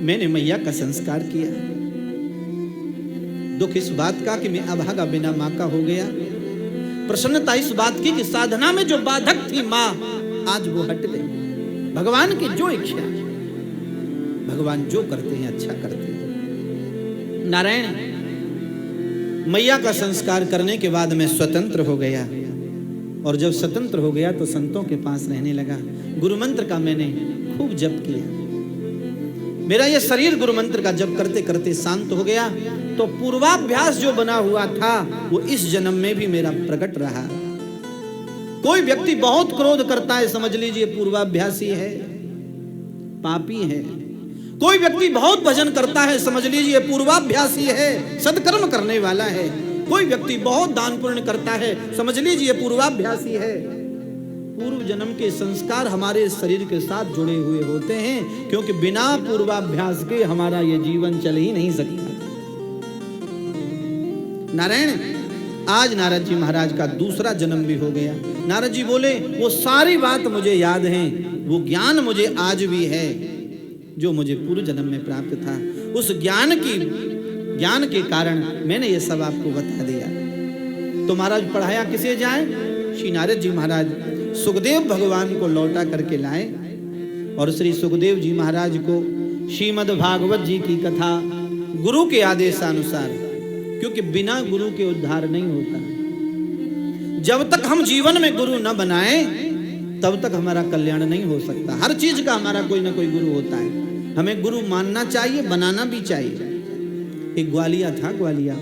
मैंने मैया का संस्कार किया। दुख इस बात का कि मैं अभागा बिना मां का हो गया। प्रसन्नता इस बात की कि साधना में जो बाधक थी मां, आज वो हट गई। भगवान की जो इच्छा, भगवान जो करते हैं अच्छा करते हैं। नारायण, मैया का संस्कार करने के बाद मैं स्वतंत्र हो गया, और जब स्वतंत्र हो गया तो संतों के पास रहने लगा। गुरु मंत्र का मैंने खूब जप किया। मेरा ये शरीर गुरु मंत्र का जप करते करते शांत हो गया। तो पूर्वाभ्यास जो बना हुआ था वो इस जन्म में भी मेरा प्रकट रहा। कोई व्यक्ति बहुत क्रोध करता है, समझ लीजिए पूर्वाभ्यासी है, पापी है। कोई व्यक्ति बहुत भजन करता है, समझ लीजिए पूर्वाभ्यासी है, सत्कर्म करने वाला है। कोई व्यक्ति बहुत दान पुण्य करता है, समझ लीजिए पूर्वाभ्यासी है। पूर्व जन्म के संस्कार हमारे शरीर के साथ जुड़े हुए होते हैं, क्योंकि बिना पूर्वाभ्यास के हमारा ये जीवन चल ही नहीं सकता। नारायण, आज नारद जी महाराज का दूसरा जन्म भी हो गया। नारद जी बोले, वो सारी बात मुझे याद है, वो ज्ञान मुझे आज भी है जो मुझे पूर्व जन्म में प्राप्त था। उस ज्ञान के कारण मैंने ये सब आपको बता दिया। तो महाराज पढ़ाया किसे जाए? श्री नारद जी महाराज सुखदेव भगवान को लौटा करके लाए, और श्री सुखदेव जी महाराज को श्रीमद् भागवत जी की कथा गुरु के आदेशानुसार, क्योंकि बिना गुरु के उद्धार नहीं होता। जब तक हम जीवन में गुरु न बनाए तब तक हमारा कल्याण नहीं हो सकता। हर चीज का हमारा कोई ना कोई गुरु होता है। हमें गुरु मानना चाहिए, बनाना भी चाहिए। एक ग्वालिया था, ग्वालिया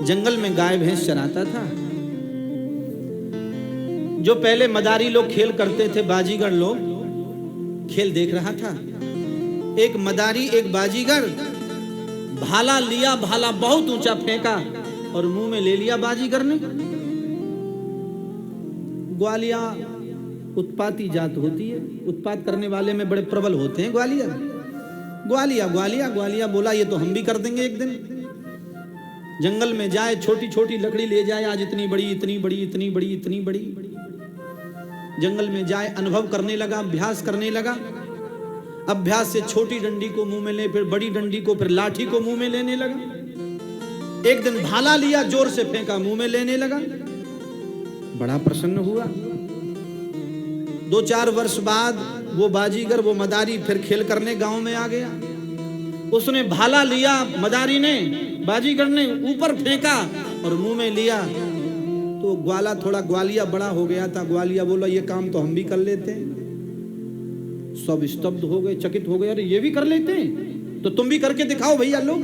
जंगल में गाय भैंस चराता था। जो पहले मदारी लोग खेल करते थे, बाजीगर लोग खेल देख रहा था। एक मदारी, एक बाजीगर भाला लिया, भाला बहुत ऊंचा फेंका और मुंह में ले लिया बाजीगर ने। ग्वालिया उत्पाती जात होती है, उत्पात करने वाले में बड़े प्रबल होते हैं ग्वालिया। ग्वालिया ग्वालिया ग्वालिया बोला, ये तो हम भी कर देंगे एक दिन। जंगल में जाए, छोटी छोटी लकड़ी ले जाए, आज इतनी बड़ी इतनी बड़ी इतनी बड़ी इतनी बड़ी। जंगल में जाए, अनुभव करने लगा, अभ्यास करने लगा। अभ्यास से छोटी डंडी को मुंह में ले, फिर बड़ी डंडी को, फिर लाठी को मुंह में लेने लगा। एक दिन भाला लिया, जोर से फेंका, मुंह में लेने लगा। बड़ा प्रसन्न हुआ। 2-4 वर्ष बाद वो बाजीगर, वो मदारी फिर खेल करने गांव में आ गया। उसने भाला लिया, मदारी ने, बाजीगर ने ऊपर फेंका और मुंह में लिया। तो ग्वाला थोड़ा ग्वालिया बड़ा हो गया था। ग्वालिया बोला, ये काम तो हम भी कर लेते हैं। सब स्तब्ध हो गए, चकित हो गए, अरे ये भी कर लेते हैं, तो तुम भी करके दिखाओ भैया लोग।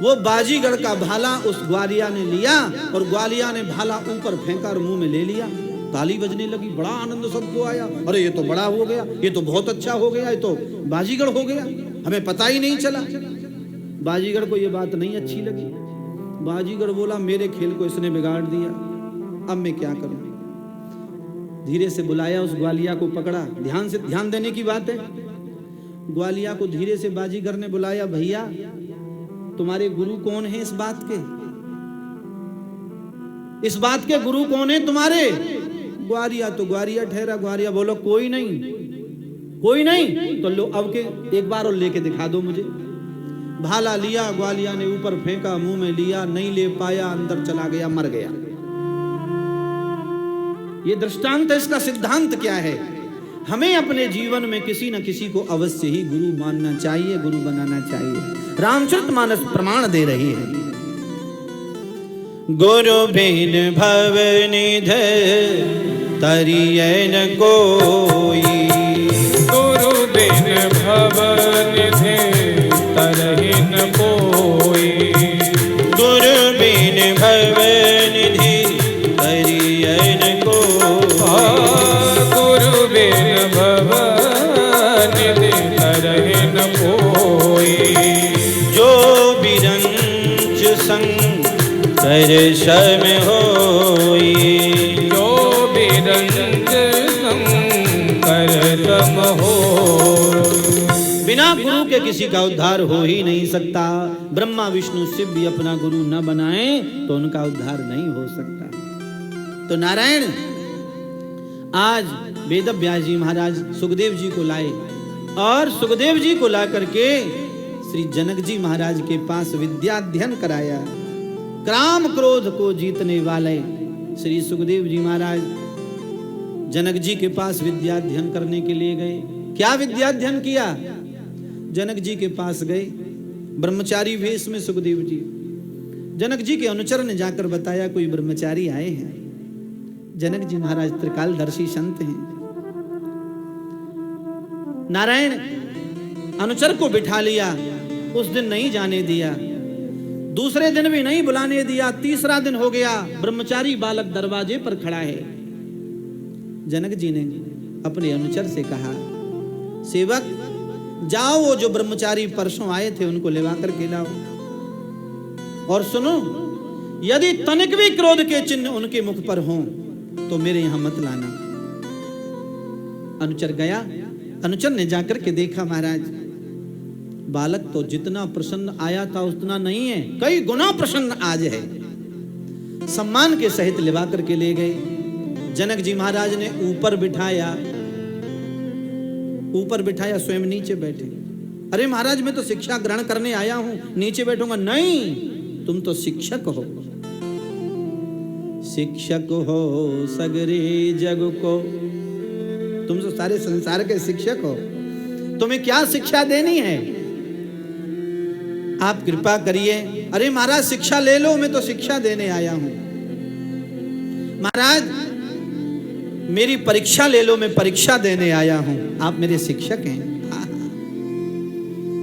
वो बाजीगर का भाला उस ग्वालिया ने लिया और ग्वालिया ने भाला ऊपर फेंका और मुंह में ले लिया। ताली बजने लगी, बड़ा आनंद सबको आया। अरे ये तो बड़ा हो गया, ये तो बहुत अच्छा हो गया, ये तो बाजीगर हो गया, हमें पता ही नहीं चला। बाजीगर को ये बात नहीं अच्छी लगी। बाजीगर बोला, मेरे खेल को इसने बिगाड़ दिया, अब मैं क्या करूं। धीरे से बुलाया, उस ग्वालिया को पकड़ा। ध्यान देने की बात है। ग्वालिया को धीरे से बाजीगर ने बुलाया, भैया तुम्हारे गुरु कौन है इस बात के? इस बात के गुरु कौन है तुम्हारे? ग्वालिया तो ग्वालिया ठहरा। ग्वालिया बोलो, कोई नहीं, कोई नहीं। तो लो, अब के एक बार और लेके दिखा दो मुझे। भाला लिया, ग्वालिया ने ऊपर फेंका, मुंह में लिया, नहीं ले पाया, अंदर चला गया, मर गया। ये दृष्टांत है। इसका सिद्धांत क्या है? हमें अपने जीवन में किसी न किसी को अवश्य ही गुरु मानना चाहिए, गुरु बनाना चाहिए। रामचरितमानस प्रमाण दे रही है। गुरु बिन भव निधि तरियै न कोई, गुरु बिन भव निधि तरहि न कोई, गुरु बिन भव निधि तरियै न कोई, गुरु बिन भव निधि तरहि न कोई। जो बिरंच शंकर सम होई, जो बिरंच शंकर सम होई। बिना गुरु के किसी का उद्धार हो ही नहीं सकता। ब्रह्मा विष्णु शिव भी अपना गुरु न बनाए तो उनका उद्धार नहीं हो सकता। तो नारायण आज वेद व्यास जी महाराज सुखदेव जी को लाए और सुखदेव जी को ला करके श्री जनक जी महाराज के पास विद्याध्ययन कराया। काम क्रोध को जीतने वाले श्री सुखदेव जी महाराज जनक जी के पास विद्याध्ययन करने के लिए गए। क्या विद्याध्ययन किया? जनक जी के पास गए ब्रह्मचारी वेश में। सुखदेव जी जनक जी के अनुचर ने जाकर बताया कोई ब्रह्मचारी आए हैं। जनक जी महाराज त्रिकालदर्शी संत हैं। नारायण अनुचर को बिठा लिया। उस दिन नहीं जाने दिया, दूसरे दिन भी नहीं बुलाने दिया, तीसरा दिन हो गया, ब्रह्मचारी बालक दरवाजे पर खड़ा है। जनक जी ने अपने अनुचर से कहा, सेवक जाओ वो जो ब्रह्मचारी परसों आए थे उनको लेवा कर के लाओ, और सुनो यदि तनिक भी क्रोध के चिन्ह उनके मुख पर हों तो मेरे यहां मत लाना। अनुचर गया। अनुचर ने जाकर के देखा, महाराज बालक तो जितना प्रसन्न आया था उतना नहीं है, कई गुना प्रसन्न आज है। सम्मान के सहित लेवा करके ले गए। जनक जी महाराज ने ऊपर बिठाया, स्वयं नीचे बैठे। अरे महाराज मैं तो शिक्षा ग्रहण करने आया हूं, नीचे बैठूंगा? नहीं, तुम तो शिक्षक हो, शिक्षक हो सगरे जग को, तुम तो सारे संसार के शिक्षक हो, तुम्हें क्या शिक्षा देनी है? आप कृपा करिए। अरे महाराज शिक्षा ले लो, मैं तो शिक्षा देने आया हूं। महाराज मेरी परीक्षा ले लो, मैं परीक्षा देने आया हूं, आप मेरे शिक्षक हैं।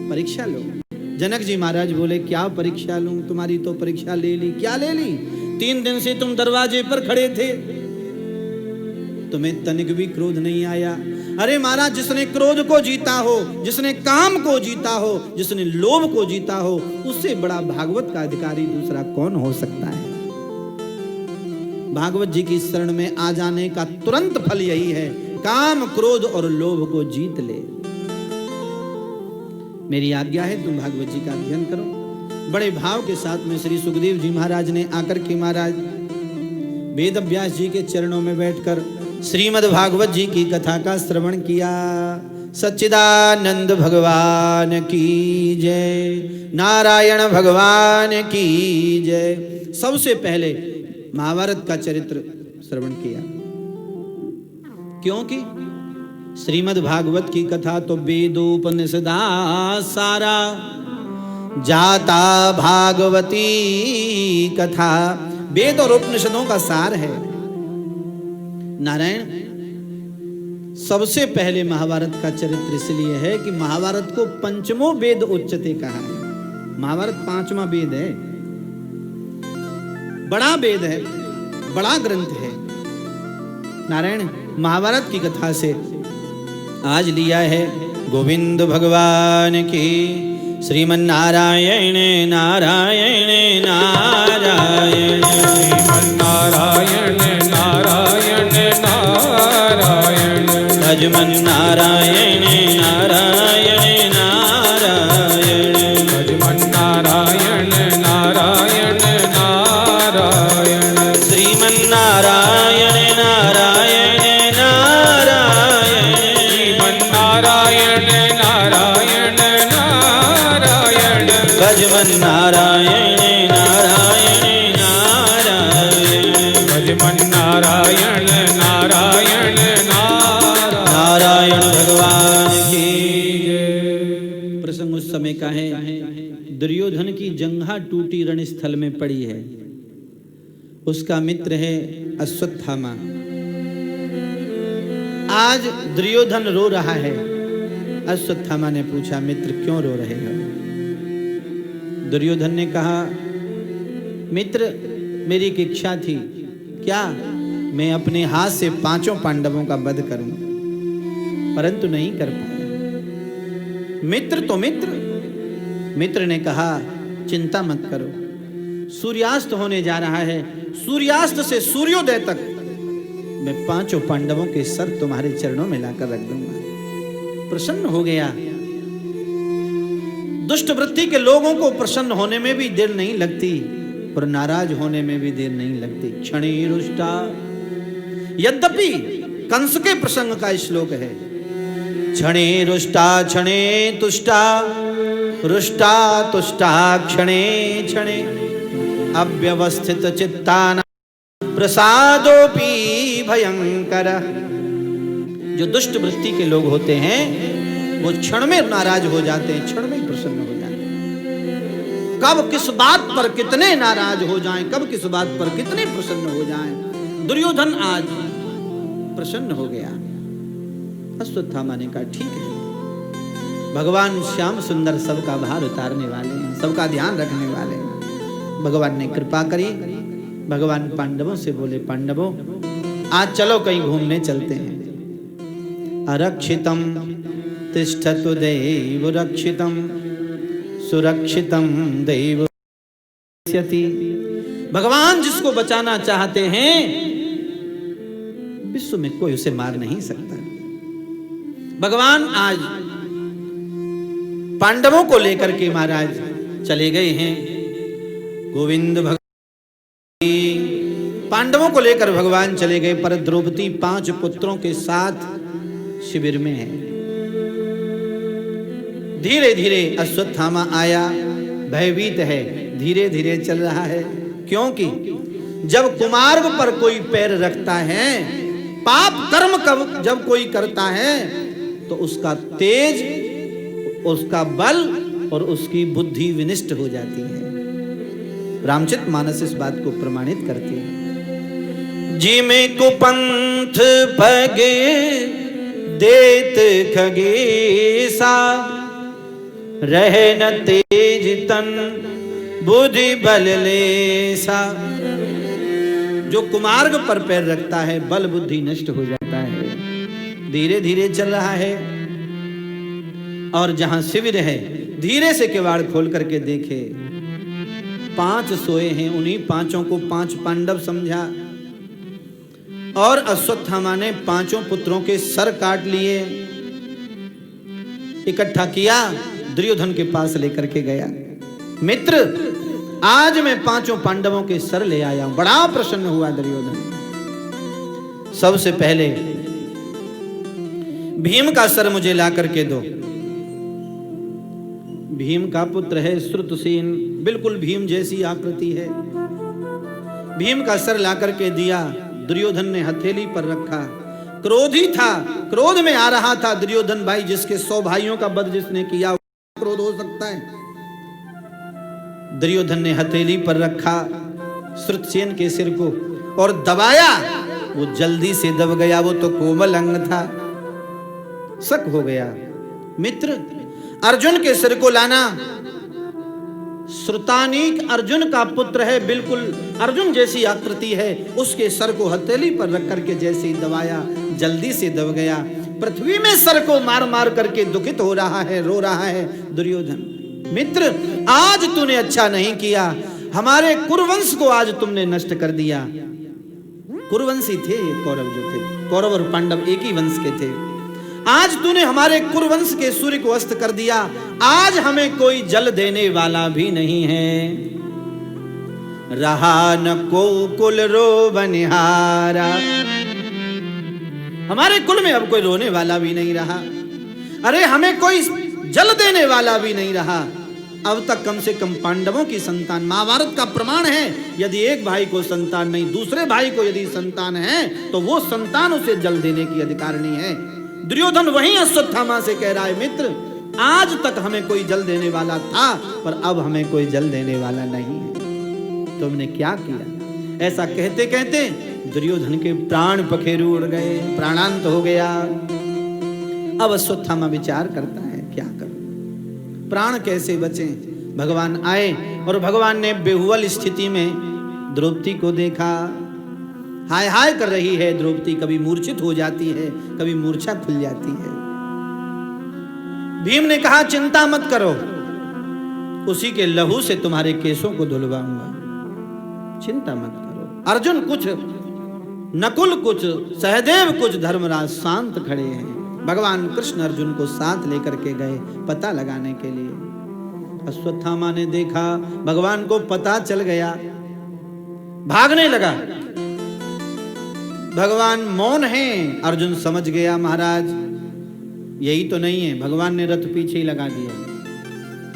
परीक्षा लो। जनक जी महाराज बोले, क्या परीक्षा लूं? तुम्हारी तो परीक्षा ले ली। क्या ले ली? 3 दिन से तुम दरवाजे पर खड़े थे, तुम्हें तनिक भी क्रोध नहीं आया। अरे महाराज जिसने क्रोध को जीता हो, जिसने काम को जीता हो, जिसने लोभ को जीता हो, उससे बड़ा भागवत का अधिकारी दूसरा कौन हो सकता है? भागवत जी की शरण में आ जाने का तुरंत फल यही है, काम क्रोध और लोभ को जीत ले। मेरी आज्ञा है तुम भागवत जी का अध्ययन करो। बड़े भाव के साथ में श्री सुखदेव जी महाराज ने आकर के महाराज वेद व्यास जी के चरणों में बैठकर श्रीमद् भागवत जी की कथा का श्रवण किया। सच्चिदानंद भगवान की जय, नारायण भगवान की जय। सबसे पहले महाभारत का चरित्र श्रवण किया, क्योंकि श्रीमद् भागवत की कथा तो वेदोपनिषदा सारा, जाता भागवती कथा वेद और उपनिषदों का सार है। नारायण सबसे पहले महाभारत का चरित्र इसलिए है कि महाभारत को पंचमो वेद उच्चते कहा है। महाभारत 5वां वेद है, बड़ा वेद है, बड़ा ग्रंथ है। नारायण महाभारत की कथा से आज लिया है गोविंद भगवान की। श्रीमन्नारायण नारायण नारायण, श्रीमन्नारायण नारायण नारायण, भजमन नारायण नारायण नारायण, भजमन नारायण नारायण नारायण, श्रीमन्नारायण नारायण नारायण, श्रीमन्नारायण नारायण नारायण, भजमन नारायण नारायण नारायण, भजमन नारायण नारायण नारायण भगवान की। प्रसंग उस समय का है, दुर्योधन की जंघा टूटी रणस्थल में पड़ी है। उसका मित्र है अश्वत्थामा। आज दुर्योधन रो रहा है। अश्वत्थामा ने पूछा, मित्र क्यों रो रहे हो? दुर्योधन ने कहा, मित्र मेरी एक इच्छा थी, क्या? मैं अपने हाथ से 5 पांडवों का वध करूं, परंतु नहीं कर पाया। मित्र तो मित्र ने कहा, चिंता मत करो, सूर्यास्त होने जा रहा है, सूर्यास्त से सूर्योदय तक मैं 5 पांडवों के सर तुम्हारे चरणों में लाकर रख दूंगा। प्रसन्न हो गया। दुष्ट वृत्ति के लोगों को प्रसन्न होने में भी देर नहीं लगती और नाराज होने में भी देर नहीं लगती। क्षणे रुष्टा, यद्यपि कंस के प्रसंग का श्लोक है, क्षणे रुष्टा क्षणे तुष्टा रुष्टा तुष्टा क्षणे क्षणे अव्यवस्थित चित्तानां प्रसादोपि भयंकर। जो दुष्ट वृत्ति के लोग होते हैं वो क्षण में नाराज हो जाते हैं, क्षण में प्रसन्न हो जाते हैं। कब किस बात पर कितने नाराज हो जाएं, कब किस बात पर कितने प्रसन्न हो जाएं। दुर्योधन आज प्रसन्न हो गया। अश्वत्थामा ने कहा ठीक है, भगवान श्याम सुंदर सबका भार उतारने वाले हैं, सबका ध्यान रखने वाले हैं। भगवान ने कृपा करी। भगवान पांडवों से बोले, पांडवों आज चलो कहीं घूमने चलते हैं। अरक्षितम तिष्ठतु दैव रक्षितम सुरक्षितम दैव रक्षति। भगवान जिसको बचाना चाहते हैं विश्व में कोई उसे मार नहीं सकता। भगवान आज पांडवों को लेकर के महाराज चले गए हैं। गोविंद भगवान पांडवों को लेकर भगवान चले गए, पर द्रौपदी 5 पुत्रों के साथ शिविर में है। धीरे धीरे अश्वत्थामा आया, भयभीत है, धीरे धीरे चल रहा है। क्योंकि जब कुमार्ग पर कोई पैर रखता है, पाप कर्म जब कोई करता है तो उसका तेज, उसका बल और उसकी बुद्धि विनिष्ट हो जाती है। रामचरित मानस इस बात को प्रमाणित करती है। जी में कुपंथ भगे देत खगेसा, रहे न तेज तन बुद्धि बल लेसा। जो कुमार्ग पर पैर रखता है बल बुद्धि नष्ट हो जाता है। धीरे धीरे चल रहा है और जहां शिविर है धीरे से किवाड़ खोल करके देखे 5 सोए हैं। उन्हीं 5 को 5 पांडव समझा और अश्वत्थामा ने 5 पुत्रों के सर काट लिए, इकट्ठा किया, दुर्योधन के पास लेकर के गया। मित्र आज मैं 5 पांडवों के सर ले आया हूं। बड़ा प्रसन्न हुआ दुर्योधन। सबसे पहले भीम का सर मुझे ला करके दो। भीम का पुत्र है श्रुतसेन, बिल्कुल भीम जैसी आकृति है। भीम का सर ला करके दिया। दुर्योधन ने हथेली पर रखा। क्रोधी था, क्रोध में आ रहा था दुर्योधन भाई, जिसके 100 भाइयों का वध जिसने किया, क्रोध हो सकता है। दुर्योधन ने हथेली पर रखा श्रुतसेन के सिर को और दबाया। वो जल्दी से दब गया, वो तो कोमल अंग था। शक हो गया। मित्र अर्जुन के सिर को लाना। श्रुतानीक अर्जुन का पुत्र है, बिल्कुल अर्जुन जैसी आकृति है। उसके सर को हथेली पर रख करके जैसे ही दबाया, जल्दी से दब गया। पृथ्वी में सर को मार मार करके दुखित हो रहा है, रो रहा है दुर्योधन। मित्र आज तूने अच्छा नहीं किया, हमारे कुरुवंश को आज तुमने नष्ट कर दिया। कुरुवंशी थे कौरव, जो थे कौरव और पांडव एक ही वंश के थे। आज तूने हमारे कुरुवंश के सूर्य को अस्त कर दिया। आज हमें कोई जल देने वाला भी नहीं है। रहा न को कुल रो बनिहारा। हमारे कुल में अब कोई रोने वाला भी नहीं रहा। अरे हमें कोई जल देने वाला भी नहीं रहा। अब तक कम से कम पांडवों की संतान, महाभारत का प्रमाण है, यदि एक भाई को संतान नहीं, दूसरे भाई को यदि संतान है तो वो संतान उसे जल देने की अधिकारिणी है। दुर्योधन वहीं अश्वत्थामा से कह रहा है, मित्र आज तक हमें कोई जल देने वाला था, पर अब हमें कोई जल देने वाला नहीं है। तुमने क्या किया? ऐसा कहते कहते दुर्योधन के प्राण पखेरु उड़ गए, प्राणांत हो गया। अब अश्वत्थामा विचार करता है क्या करूं, प्राण कैसे बचे। भगवान आए और भगवान ने बेहुवल स्थिति में द्रौपदी को देखा। हाय हाय कर रही है द्रौपदी, कभी मूर्छित हो जाती है, कभी मूर्छा खुल जाती है। भीम ने कहा चिंता मत करो, उसी के लहू से तुम्हारे केसों को धुलवाऊंगा, चिंता मत करो। अर्जुन कुछ, नकुल कुछ, सहदेव कुछ, धर्मराज शांत खड़े हैं। भगवान कृष्ण अर्जुन को साथ लेकर के गए पता लगाने के लिए। अश्वत्थामा ने देखा भगवान को पता चल गया, भागने लगा। भगवान मौन हैं। अर्जुन समझ गया महाराज यही तो नहीं है, भगवान ने रथ पीछे ही लगा दिया।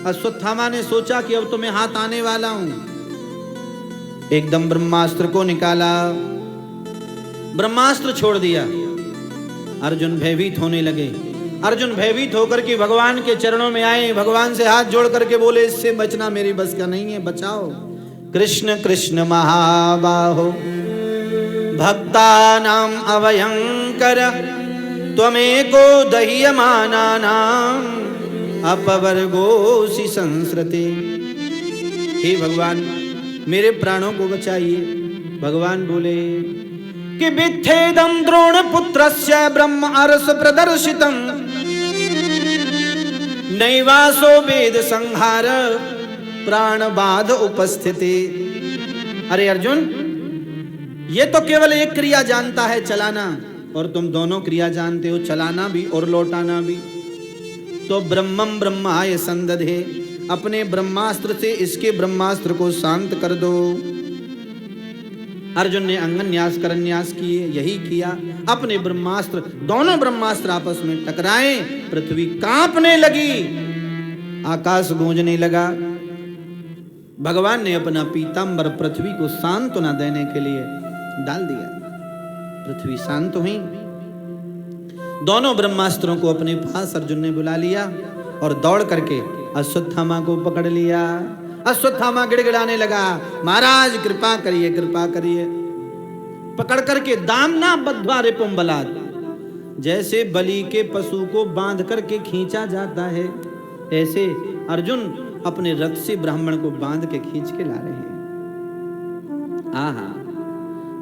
अश्वत्थामा ने सोचा कि अब तो मैं हाथ आने वाला हूं, एकदम ब्रह्मास्त्र को निकाला, ब्रह्मास्त्र छोड़ दिया। अर्जुन भयभीत होने लगे। अर्जुन भयभीत होकर के भगवान के चरणों में आए, भगवान से हाथ जोड़ करके बोले, इससे बचना मेरी बस का नहीं है, बचाओ। कृष्ण कृष्ण महाबाहो भक्तानां अभयंकर त्वमेको दह्यमानानां अपवर्गोसि संसृते। हे भगवान, मेरे प्राणों को बचाइए। भगवान बोले कि विच्छेदं द्रोण पुत्रस्य ब्रह्म अर्ष प्रदर्शितम् नैवासो वेद संहार प्राण बाध उपस्थिति। अरे अर्जुन, ये तो केवल एक क्रिया जानता है, चलाना, और तुम दोनों क्रिया जानते हो, चलाना भी और लौटाना भी। तो ब्रह्मम ब्रह्माय संदधे, अपने ब्रह्मास्त्र से इसके ब्रह्मास्त्र को शांत कर दो। अर्जुन ने अंगन्यास करन्यास किए, यही किया। अपने ब्रह्मास्त्र, दोनों ब्रह्मास्त्र आपस में टकराए, पृथ्वी कांपने लगी, आकाश गूंजने लगा। भगवान ने अपना पीतांबर पृथ्वी को सांत्वना देने के लिए डाल दिया। पृथ्वी शांत हुई। दोनों ब्रह्मास्त्रों को अपने पास अर्जुन ने बुला लिया और दौड़ करके अश्वत्थामा को पकड़ लिया। अश्वत्थामा गिड़गिड़ाने लगा, महाराज कृपा करिए, कृपा करिए। पकड़ करके दामना बद्ध्वा रिपुम बलात्, जैसे बलि के पशु को बांध करके खींचा जाता है, ऐसे अर्जुन अपने रथ से ब्राह्मण को बांध के खींच के ला रहे हैं। आहा,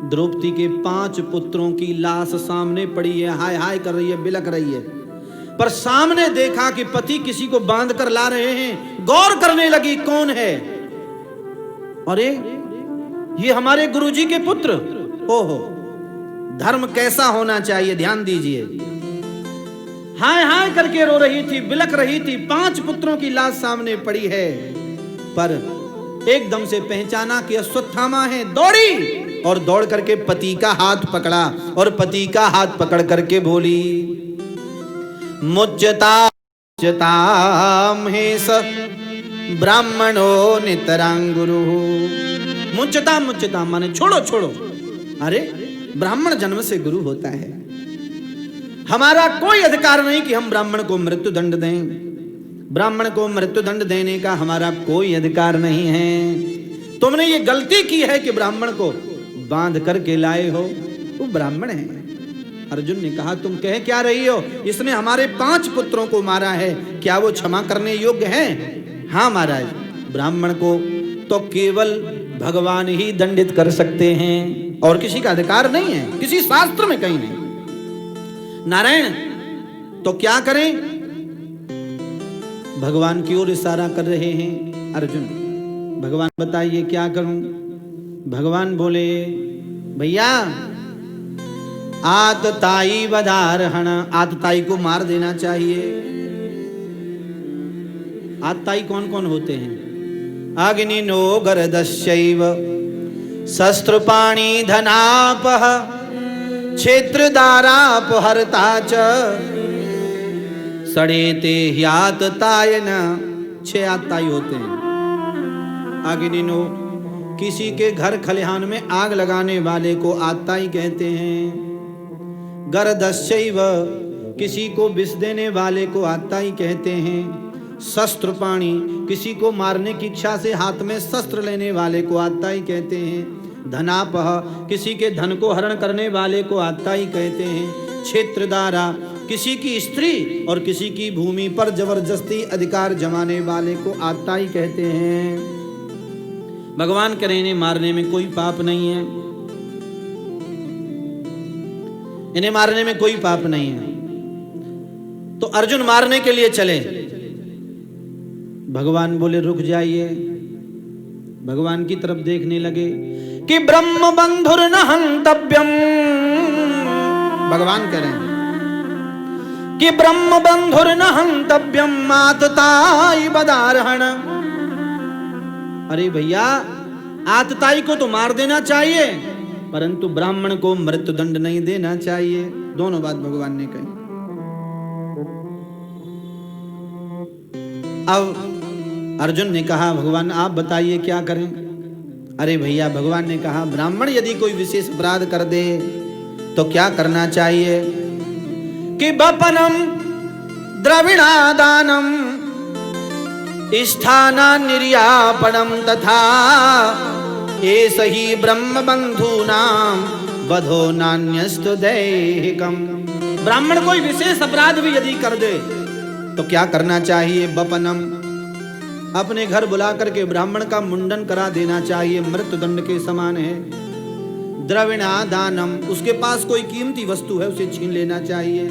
द्रौपदी के 5 पुत्रों की लाश सामने पड़ी है, हाय हाय कर रही है, बिलक रही है। पर सामने देखा कि पति किसी को बांध कर ला रहे हैं, गौर करने लगी कौन है। अरे ये हमारे गुरुजी के पुत्र। ओहो, धर्म कैसा होना चाहिए, ध्यान दीजिए। हाय हाय करके रो रही थी, बिलक रही थी, 5 पुत्रों की लाश सामने पड़ी है। पर एकदम से पहचाना कि अश्वत्थामा है, दौड़ी और दौड़ करके पति का हाथ पकड़ा और पति का हाथ पकड़ करके बोली, मुच्यताम हेस ब्राह्मणो नितरां गुरु। मुच्यताम, मुच्यताम माने छोड़ो छोड़ो। अरे ब्राह्मण जन्म से गुरु होता है, हमारा कोई अधिकार नहीं कि हम ब्राह्मण को मृत्यु दंड दें। ब्राह्मण को मृत्यु दंड देने का हमारा कोई अधिकार नहीं है। तुमने ये गलती की है कि ब्राह्मण को बांध करके लाए हो, वो ब्राह्मण है। अर्जुन ने कहा, तुम कह क्या रही हो, इसने हमारे 5 पुत्रों को मारा है, क्या वो क्षमा करने योग्य है? हाँ महाराज, ब्राह्मण को तो केवल भगवान ही दंडित कर सकते हैं और किसी का अधिकार नहीं है, किसी शास्त्र में कहीं नहीं। नारायण तो क्या करें? भगवान की ओर इशारा कर रहे हैं अर्जुन। भगवान बताइए क्या करूं? भगवान बोले, भैया आतताई वधारहण, आतताई को मार देना चाहिए। आतताई कौन कौन होते हैं? अग्नि नो गरदस्यैव शस्त्रपाणि धनापः क्षेत्रदारापहर्ता च सड़ेते ह्याततायन। 6 आतताई होते हैं। अग्निनो, किसी के घर खलिहान में आग लगाने वाले को आतताई कहते हैं। गरदस्यैव, किसी को विष देने वाले को आतताई कहते हैं। शस्त्रपाणि, किसी को मारने की इच्छा से हाथ में शस्त्र लेने वाले को आतताई कहते हैं। धनापह, किसी के धन को हरण करने वाले को आतताई कहते हैं। क्षेत्रदारा, किसी की स्त्री और किसी की भूमि पर जबरदस्ती अधिकार जमाने वाले को आतताई कहते हैं। भगवान कह रहे हैं, इन्हें मारने में कोई पाप नहीं है, इन्हें मारने में कोई पाप नहीं है। तो अर्जुन मारने के लिए चले। भगवान बोले, रुक जाइए। भगवान की तरफ देखने लगे कि ब्रह्म बंधुर न हंतव्यम। भगवान कह रहे हैं कि ब्रह्म बंधुर न हंतव्यम आतताई वधारहण। अरे भैया, आतताई को तो मार देना चाहिए, परंतु ब्राह्मण को मृत्यु दंड नहीं देना चाहिए। दोनों बात भगवान ने कही। अब अर्जुन ने कहा भगवान आप बताइए क्या करें। अरे भैया, भगवान ने कहा ब्राह्मण यदि कोई विशेष अपराध कर दे तो क्या करना चाहिए कि बपनम द्रविणादानम स्थाना निर्यापणम तथा एष ही ब्रह्म बंधूनाम वधो नान्यस्तु दैहिकम। ब्राह्मण कोई विशेष अपराध भी यदि कर दे तो क्या करना चाहिए? बपनम, अपने घर बुला करके ब्राह्मण का मुंडन करा देना चाहिए, मृत्युदंड के समान है। द्रविणा दानम, उसके पास कोई कीमती वस्तु है उसे छीन लेना चाहिए।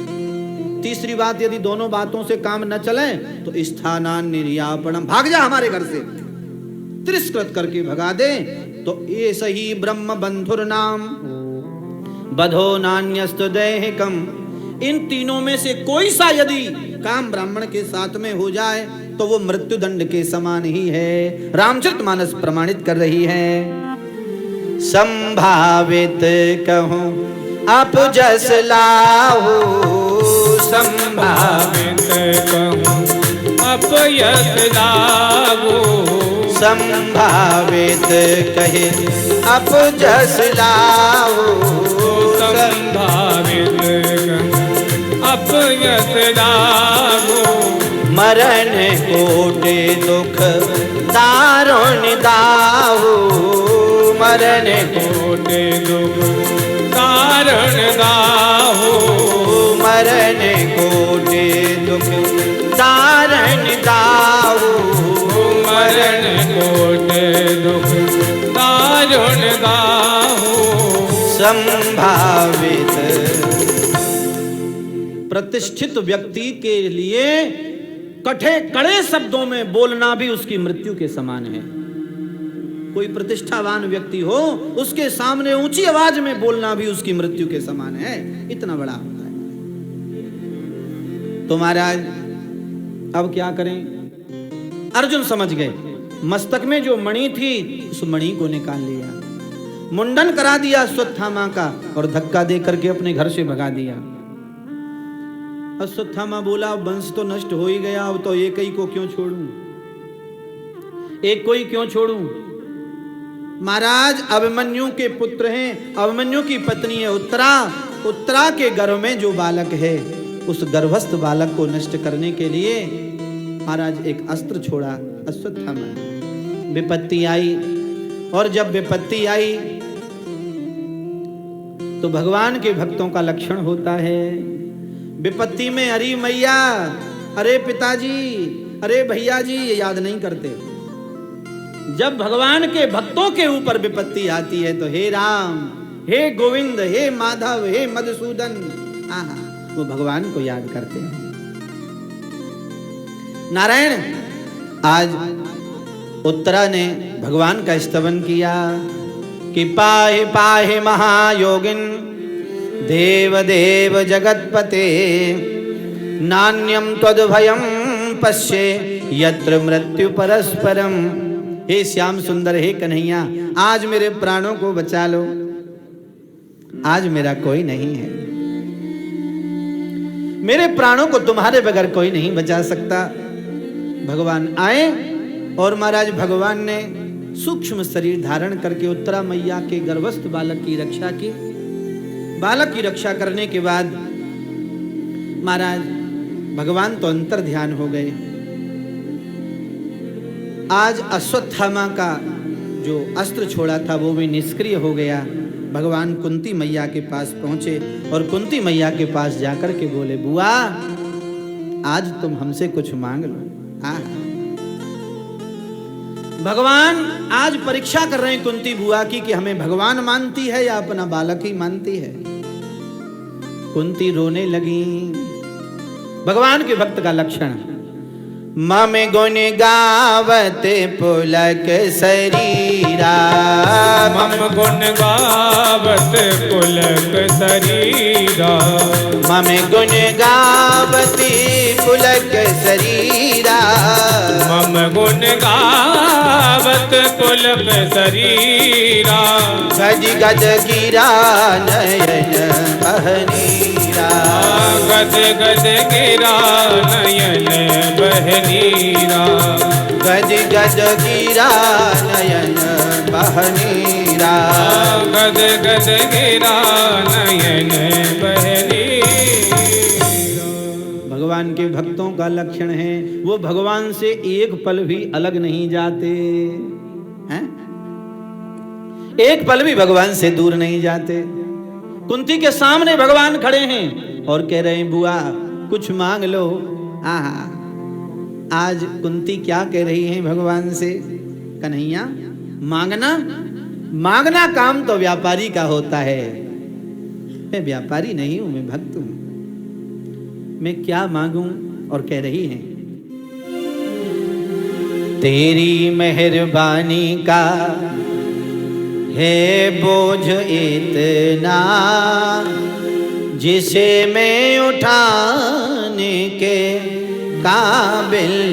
तीसरी बात, यदि दोनों बातों से काम न चले तो स्थानान निर्यापणम, भाग जा हमारे घर से, तिरस्कृत करके भगा दे। तो ये सही ब्रह्म बंधुर नाम बधो नान्यस्तु दैहिकम। इन तीनों में से कोई सा यदि काम ब्राह्मण के साथ में हो जाए तो वो मृत्युदंड के समान ही है। रामचरितमानस प्रमाणित कर रही है। संभावित कहूं अपजस लाहू, संभावित कहूं अपयस लाहू, संभावित कहे अपजस लाहू, संभावित अपयस लाहू। मरण कोटि दुख दारुण दाहू, मरण कोटि दुख दारुण दाहू, मरण कोटि दुख दारुण दाहू, मरण कोटि दुख दारुण दाहू। संभावित, प्रतिष्ठित व्यक्ति के लिए कठे कड़े शब्दों में बोलना भी उसकी मृत्यु के समान है। कोई प्रतिष्ठावान व्यक्ति हो उसके सामने ऊंची आवाज में बोलना भी उसकी मृत्यु के समान है, इतना बड़ा होता है। तो महाराज अब क्या करें? अर्जुन समझ गए, मस्तक में जो मणि थी उस मणि को निकाल लिया, मुंडन करा दिया अश्वत्थामा का और धक्का दे करके अपने घर से भगा दिया। अश्वत्थामा बोला वंश तो नष्ट हो ही गया, अब तो एक ही को क्यों छोड़ूं, एक को ही क्यों छोड़ूं। महाराज अभिमन्यु के पुत्र हैं, अभिमन्यु की पत्नी है उत्तरा, उत्तरा के गर्भ में जो बालक है उस गर्भस्थ बालक को नष्ट करने के लिए महाराज एक अस्त्र छोड़ा अश्वत्थामा। विपत्ति आई, और जब विपत्ति आई तो भगवान के भक्तों का लक्षण होता है, विपत्ति में अरे मैया, अरे पिताजी, अरे भैया जी ये याद नहीं करते। जब भगवान के भक्तों के ऊपर विपत्ति आती है तो हे राम, हे गोविंद, हे माधव, हे मधुसूदन, आहा, वो भगवान को याद करते हैं। नारायण, आज उत्तरा ने भगवान का स्तवन किया कि पाहि पाहि महायोगिन देव देव जगतपते, नान्यम त्वद्भयं पश्ये यत्र मृत्यु परस्परम। हे श्याम सुंदर, हे कन्हैया, आज मेरे प्राणों को बचा लो, आज मेरा कोई नहीं है, मेरे प्राणों को तुम्हारे बगैर कोई नहीं बचा सकता। भगवान आए और महाराज भगवान ने सूक्ष्म शरीर धारण करके उत्तरा मैया के गर्भस्थ बालक की रक्षा की। बालक की रक्षा करने के बाद महाराज भगवान तो अंतर ध्यान हो गए। आज अश्वत्थामा का जो अस्त्र छोड़ा था वो भी निष्क्रिय हो गया। भगवान कुंती मैया के पास पहुंचे और कुंती मैया के पास जाकर के बोले, बुआ आज तुम हमसे कुछ मांग लो। भगवान आज परीक्षा कर रहे हैं कुंती बुआ की कि हमें भगवान मानती है या अपना बालक ही मानती है। कुंती रोने लगी। भगवान के भक्त का लक्षण, मम गुण गावत पुलक शरीरा, मम गुण गावत पुलक शरीरा, मम गुण गावती पुलक शरीरा, मम गुण गावत पुलक शरीरा, गज गज गिरा नयन बहनीरा, गज गज गिरा नयन बह नीरा। गज गज गिरा नयन बहनीरा। गद गद गिरा नयन बह नीरा। भगवान के भक्तों का लक्षण है वो भगवान से एक पल भी अलग नहीं जाते हैं, एक पल भी भगवान से दूर नहीं जाते। कुंती के सामने भगवान खड़े हैं और कह रहे हैं बुआ कुछ मांग लो। आहा, आज कुंती क्या कह रही है भगवान से, कन्हैया मांगना मांगना काम तो व्यापारी का होता है, मैं व्यापारी नहीं हूं, मैं भक्त हूं, मैं क्या मांगूं। और कह रही हैं तेरी मेहरबानी का है बोझ इतना जिसे मैं उठाने के काबिल